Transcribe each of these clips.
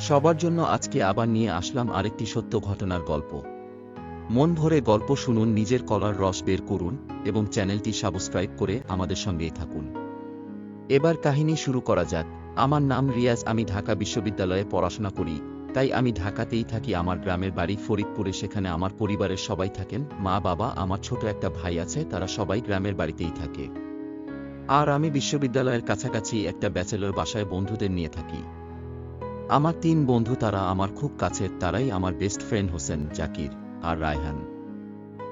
সবার জন্য আজকে আবার নিয়ে আসলাম আরেকটি সত্য ঘটনার গল্প। মন ভরে গল্প শুনুন, নিজের কলার রস বের করুন এবং চ্যানেলটি সাবস্ক্রাইব করে আমাদের সঙ্গেই থাকুন। এবার কাহিনী শুরু করা যাক। আমার নাম রিয়াজ, আমি ঢাকা বিশ্ববিদ্যালয়ে পড়াশোনা করি, তাই আমি ঢাকাতেই থাকি। আমার গ্রামের বাড়ি ফরিদপুরে, সেখানে আমার পরিবারের সবাই থাকেন, মা বাবা, আমার ছোট একটা ভাই আছে, তারা সবাই গ্রামের বাড়িতেই থাকে। আর আমি বিশ্ববিদ্যালয়ের কাছাকাছি একটা ব্যাচেলর বাসায় বন্ধুদের নিয়ে থাকি। আমার ৩ বন্ধু, তারা আমার খুব কাছের, তারাই আমার বেস্ট ফ্রেন্ড হোসেন, জাকির আর রায়হান।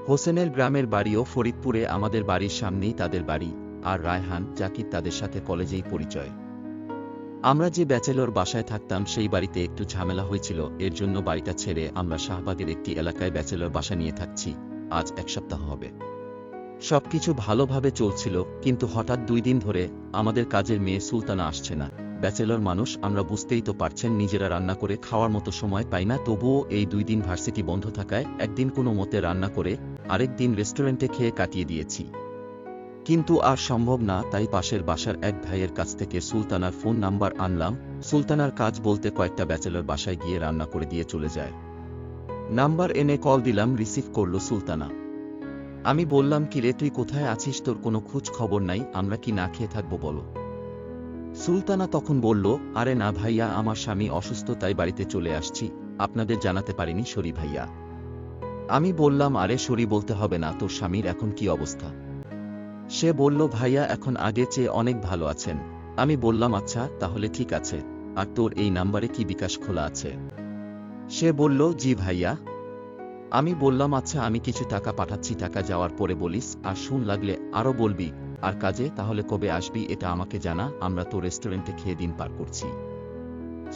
হোসেনের গ্রামের বাড়িও ফরিদপুরে, আমাদের বাড়ির সামনেই তাদের বাড়ি। আর রায়হান, জাকির তাদের সাথে কলেজেই পরিচয়। আমরা যে ব্যাচেলর বাসায় থাকতাম সেই বাড়িতে একটু ঝামেলা হয়েছিল, এর জন্য বাড়িটা ছেড়ে আমরা শাহবাগের একটি এলাকায় ব্যাচেলর বাসা নিয়ে থাকছি। আজ ১ সপ্তাহ হবে। সবকিছু ভালোভাবে চলছিল, কিন্তু হঠাৎ ২ দিন ধরে আমাদের কাজের মেয়ে সুলতানা আসছে না। ব্যাচেলর মানুষ আমরা, বুঝতেই তো পারছেন, নিজেরা রান্না করে খাওয়ার মতো সময় পাই না। তবুও এই ২ দিন ভার্সিটি বন্ধ থাকায় একদিন কোনো মতে রান্না করে, আরেক দিন রেস্টুরেন্টে খেয়ে কাটিয়ে দিয়েছি। কিন্তু আর সম্ভব না, তাই পাশের বাসার এক ভাইয়ের কাছ থেকে সুলতানার ফোন নাম্বার আনলাম। সুলতানার কাজ বলতে কয়েকটা ব্যাচেলর বাসায় গিয়ে রান্না করে দিয়ে চলে যায়। নাম্বার এনে কল দিলাম, রিসিভ করলো সুলতানা। আমি বললাম, কিরে তুই কোথায় আছিস, তোর কোনো খোঁজ খবর নাই, আমরা কি না খেয়ে থাকবো বলো। সুলতানা তখন বলল, আরে না ভাইয়া, আমার স্বামী অসুস্থ, তাই বাড়িতে চলে আসছি, আপনাদের জানাতে পারিনি, সরি ভাইয়া। আমি বললাম, আরে সরি বলতে হবে না, তোর স্বামীর এখন কি অবস্থা? সে বলল, ভাইয়া এখন আগের চেয়ে অনেক ভালো আছেন। আমি বললাম, আচ্ছা তাহলে ঠিক আছে, আর তোর এই নাম্বারে কি বিকাশ খোলা আছে? সে বলল, জি ভাইয়া। আমি বললাম, আচ্ছা আমি কিছু টাকা পাঠাচ্ছি, টাকা যাওয়ার পরে বলিস, আর শুন লাগলে আরও বলবি। আর কাজে তাহলে কবে আসবি এটা আমাকে জানা, আমরা তো রেস্টুরেন্টে খেয়ে দিন পার করছি।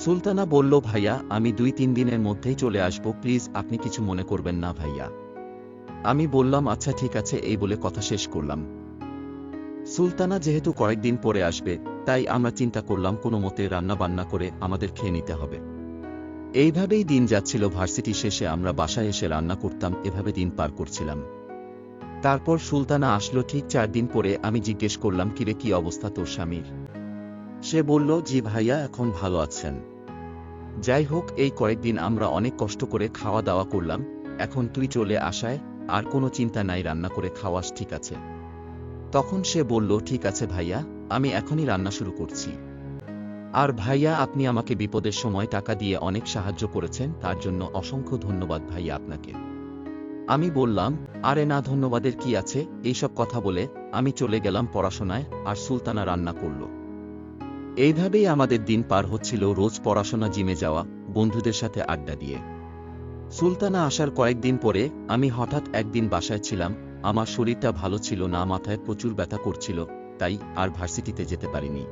সুলতানা বলল, ভাইয়া আমি ২-৩ দিনের মধ্যেই চলে আসব, প্লিজ আপনি কিছু মনে করবেন না ভাইয়া। আমি বললাম, আচ্ছা ঠিক আছে, এই বলে কথা শেষ করলাম। সুলতানা যেহেতু কয়েকদিন পরে আসবে, তাই আমরা চিন্তা করলাম কোনো মতে রান্না বান্না করে আমাদের খেয়ে নিতে হবে। এইভাবেই দিন যাচ্ছিল। ভার্সিটি শেষে আমরা বাসায় এসে রান্না করতাম, এভাবে দিন পার করছিলাম। তারপর সুলতানা আসলো ঠিক ৪ দিন পরে। আমি জিজ্ঞেস করলাম, কিরে কি অবস্থা তোর স্বামীর? সে বলল, জি ভাইয়া এখন ভালো আছেন। যাই হোক, এই কয়েকদিন আমরা অনেক কষ্ট করে খাওয়া দাওয়া করলাম, এখন তুই চলে আসায় আর কোনো চিন্তা নাই, রান্না করে খাওয়াস, ঠিক আছে? তখন সে বলল, ঠিক আছে ভাইয়া, আমি এখনই রান্না শুরু করছি। আর ভাইয়া আপনি আমাকে বিপদের সময় টাকা দিয়ে অনেক সাহায্য করেছেন, তার জন্য অসংখ্য ধন্যবাদ ভাইয়া আপনাকে। আমি বললাম, আরে না, ধন্যবাদের কি আছে। এইসব কথা বলে আমি চলে গেলাম পড়াশোনায়, আর সুলতানা রান্না করল। এইভাবেই আমাদের দিন পার হচ্ছিল, রোজ পড়াশোনা, জিমে যাওয়া, বন্ধুদের সাথে আড্ডা দিয়ে। সুলতানা আসার কয়েকদিন পরে আমি হঠাৎ একদিন বাসায় ছিলাম, আমার শরীরটা ভালো ছিল না, মাথায় প্রচুর ব্যথা করছিল, তাই আর ভার্সিটিতে যেতে পারিনি।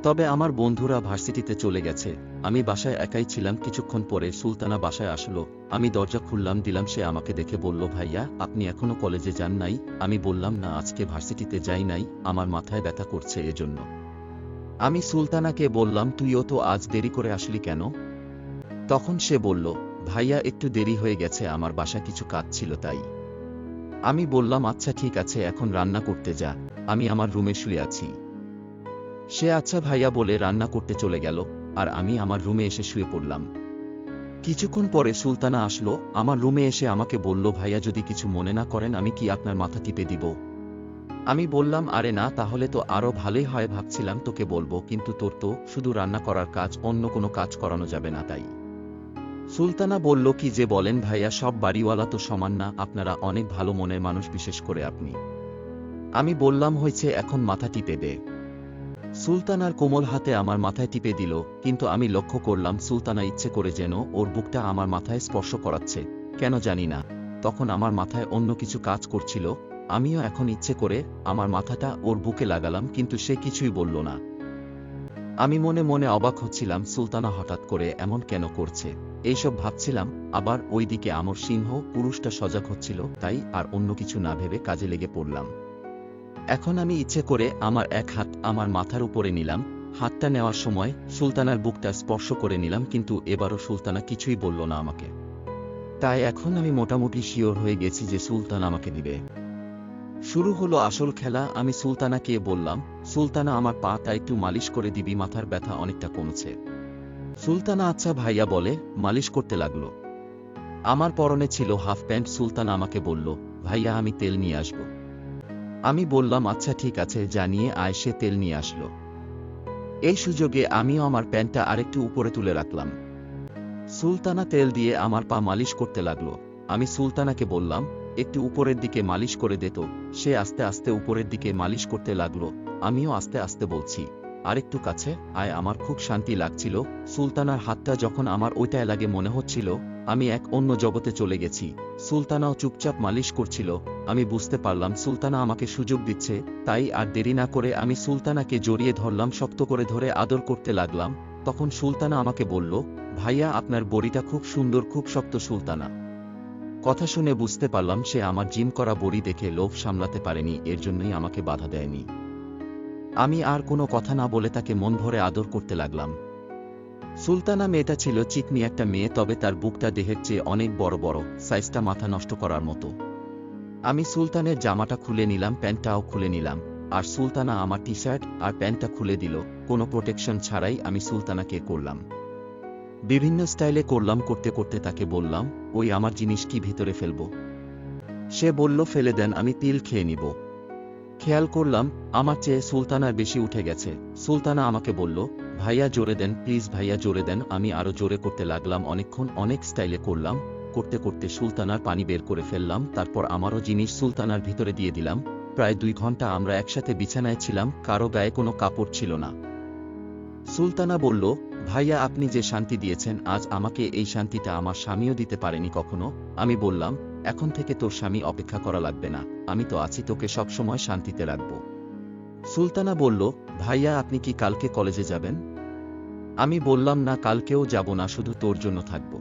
তবে আমার বন্ধুরা ভার্সিটিতে চলে গেছে, আমি বাসায় একাই ছিলাম। কিছুক্ষণ পরে সুলতানা বাসায় আসলো, আমি দরজা খুললাম দিলাম, সে আমাকে দেখে বলল, ভাইয়া আপনি এখনো কলেজে যান নাই? আমি বললাম, না আজকে ভার্সিটিতে যাই নাই, আমার মাথায় ব্যথা করছে এজন্য। আমি সুলতানাকে বললাম, তুইও তো আজ দেরি করে আসলি কেন? তখন সে বলল, ভাইয়া একটু দেরি হয়ে গেছে, আমার বাসায় কিছু কাজ ছিল তাই। আমি বললাম, আচ্ছা ঠিক আছে, এখন রান্না করতে যা, আমি আমার রুমে শুয়ে আছি। সে আচ্ছা ভাইয়া বলে রান্না করতে চলে গেল, আর আমি আমার রুমে এসে শুয়ে পড়লাম। কিছুক্ষণ পরে সুলতানা আসলো, আমার রুমে এসে আমাকে বলল, ভাইয়া যদি কিছু মনে না করেন আমি কি আপনার মাথা টিপে দিব? আমি বললাম, আরে না, তাহলে তো আরো ভালোই হয়, ভাবছিলাম তোকে বলবো, কিন্তু তোর তো শুধু রান্না করার কাজ, অন্য কোনো কাজ করানো যাবে না তাই। সুলতানা বলল, কি যে বলেন ভাইয়া, সব বাড়িওয়ালা তো সমান না, আপনারা অনেক ভালো মনের মানুষ, বিশেষ করে আপনি। আমি বললাম, হয়েছে, এখন মাথা টিপে দে। সুলতানার কোমল হাতে আমার মাথায় টিপে দিল, কিন্তু আমি লক্ষ্য করলাম সুলতানা ইচ্ছে করে যেন ওর বুকটা আমার মাথায় স্পর্শ করাচ্ছে, কেন জানি না। তখন আমার মাথায় অন্য কিছু কাজ করছিল, আমিও এখন ইচ্ছে করে আমার মাথাটা ওর বুকে লাগালাম, কিন্তু সে কিছুই বলল না। আমি মনে মনে অবাক হচ্ছিলাম, সুলতানা হঠাৎ করে এমন কেন করছে, এইসব ভাবছিলাম। আবার ওইদিকে আমর সিংহ পুরুষটা সজাগ হচ্ছিল, তাই আর অন্য কিছু না ভেবে কাজে লেগে পড়লাম। এখন আমি ইচ্ছে করে আমার এক হাত আমার মাথার উপরে নিলাম, হাতটা নেওয়ার সময় সুলতানার বুকটা স্পর্শ করে নিলাম, কিন্তু এবারও সুলতানা কিছুই বলল না আমাকে। তাই এখন আমি মোটামুটি শিওর হয়ে গেছি যে সুলতানা আমাকে দিবে। শুরু হলো আসল খেলা। আমি সুলতানাকে বললাম, সুলতানা আমার পাটা একটু মালিশ করে দিবি, মাথার ব্যথা অনেকটা কমছে। সুলতানা আচ্ছা ভাইয়া বলে মালিশ করতে লাগলো। আমার পরনে ছিল হাফ প্যান্ট। সুলতানা আমাকে বলল, ভাইয়া আমি তেল নিয়ে আসব। আমি বললাম আচ্ছা ঠিক আছে, যা নিয়ে আয়। সে তেল নিয়ে আসলো। এই সুযোগে আমিও আমার প্যান্টটা আরেকটু উপরে তুলে রাখলাম। সুলতানা তেল দিয়ে আমার পা মালিশ করতে লাগলো। আমি সুলতানাকে বললাম, একটু উপরের দিকে মালিশ করে দে তো। সে আস্তে আস্তে উপরের দিকে মালিশ করতে লাগলো। আমিও আস্তে আস্তে বলছি, আরেকটু কাছে আয়। আমার খুব শান্তি লাগছিল। সুলতানার হাতটা যখন আমার ওইটায় লাগে মনে হচ্ছিল আমি এক অন্য জগতে চলে গেছি। সুলতানাও চুপচাপ মালিশ করছিল। আমি বুঝতে পারলাম সুলতানা আমাকে সুযোগ দিচ্ছে, তাই আর দেরি না করে আমি সুলতানাকে জড়িয়ে ধরলাম। শক্ত করে ধরে আদর করতে লাগলাম। তখন সুলতানা আমাকে বলল, ভাইয়া আপনার বড়িটা খুব সুন্দর, খুব শক্ত। সুলতানা কথা শুনে বুঝতে পারলাম সে আমার জিম করা বড়ি দেখে লোভ সামলাতে পারেনি, এর জন্যই আমাকে বাধা দেয়নি। আমি আর কোনো কথা না বলে তাকে মন ভরে আদর করতে লাগলাম। সুলতানা মেয়েটা ছিল চিকনি একটা মেয়ে, তবে তার বুকটা দেহের চেয়ে অনেক বড় বড়, সাইজটা মাথা নষ্ট করার মতো। আমি সুলতানের জামাটা খুলে নিলাম, প্যান্টটাও খুলে নিলাম, আর সুলতানা আমার টি শার্ট আর প্যান্টটা খুলে দিল। কোনো প্রোটেকশন ছাড়াই আমি সুলতানাকে করলাম, বিভিন্ন স্টাইলে করলাম। করতে করতে তাকে বললাম, ওই আমার জিনিস কি ভিতরে ফেলবো? সে বলল, ফেলে দেন, আমি পিল খেয়ে নিব। খেয়াল করলাম আমার চেয়ে সুলতানার বেশি উঠে গেছে। সুলতানা আমাকে বলল, ভাইয়া জোরে দেন প্লিজ, ভাইয়া জোরে দেন। আমি আরো জোরে করতে লাগলাম। অনেকক্ষণ অনেক স্টাইলে করলাম। করতে করতে সুলতানার পানি বের করে ফেললাম। তারপর আমারও জিনিস সুলতানার ভিতরে দিয়ে দিলাম। প্রায় 2 ঘন্টা আমরা একসাথে বিছানায় ছিলাম, কারো গায়ে কোনো কাপড় ছিল না। সুলতানা বলল, ভাইয়া আপনি যে শান্তি দিয়েছেন আজ আমাকে, এই শান্তিটা আমার স্বামীও দিতে পারেনি কখনো। আমি বললাম, এখন থেকে তোর স্বামী অপেক্ষা করা লাগবে না, আমি তো আছি, তোকে সবসময় শান্তিতে রাখব। সুলতানা বলল, ভাইয়া আপনি কি কালকে কলেজে যাবেন? আমি বললাম, না কালকেও যাব না, শুধু তোর জন্য থাকব।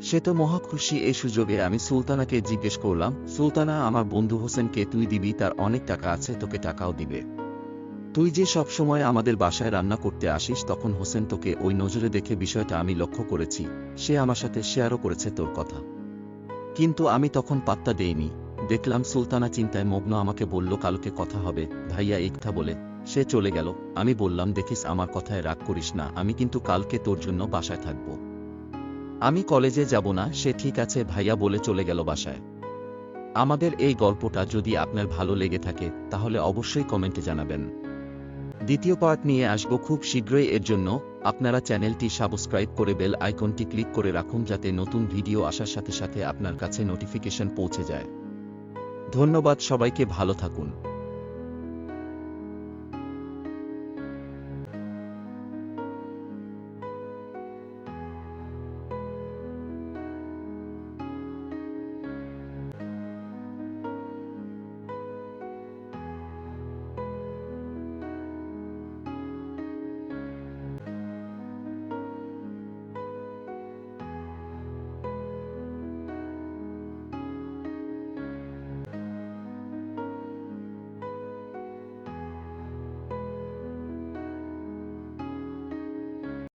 সে তো মহা খুশি। এই সুযোগে আমি সুলতানাকে জিজ্ঞেস করলাম, সুলতানা আমার বন্ধু হোসেনকে তুই দিবি? তার অনেক টাকা আছে, তোকে টাকাও দিবে। তুই যে সব সময় আমাদের বাসায় রান্না করতে আসিস, তখন হোসেন তোকে ওই নজরে দেখে, বিষয়টা আমি লক্ষ্য করেছি। সে আমার সাথে শেয়ারও করেছে তোর কথা, কিন্তু আমি তখন পাত্তা দেইনি। দেখলাম সুলতানা চিন্তায় মগ্ন। আমাকে বলল, কালকে কথা হবে ভাইয়া। এই কথা বলে সে চলে গেল। আমি বললাম, দেখিস আমার কথায় রাগ করিস না, আমি কিন্তু কালকে তোর জন্য বাসায় থাকব, আমি কলেজে যাব না। সে ঠিক আছে ভাইয়া বলে চলে গেল বাসায়। আমাদের এই গল্পটা যদি আপনার ভালো লেগে থাকে তাহলে অবশ্যই কমেন্টে জানাবেন। দ্বিতীয় পার্ট নিয়ে আসব খুব শীঘ্রই। এর জন্য আপনারা চ্যানেলটি সাবস্ক্রাইব করে বেল আইকনটি ক্লিক করে রাখুন, যাতে নতুন ভিডিও আসার সাথে সাথে আপনার কাছে নোটিফিকেশন পৌঁছে যায়। ধন্যবাদ সবাইকে, ভালো থাকুন।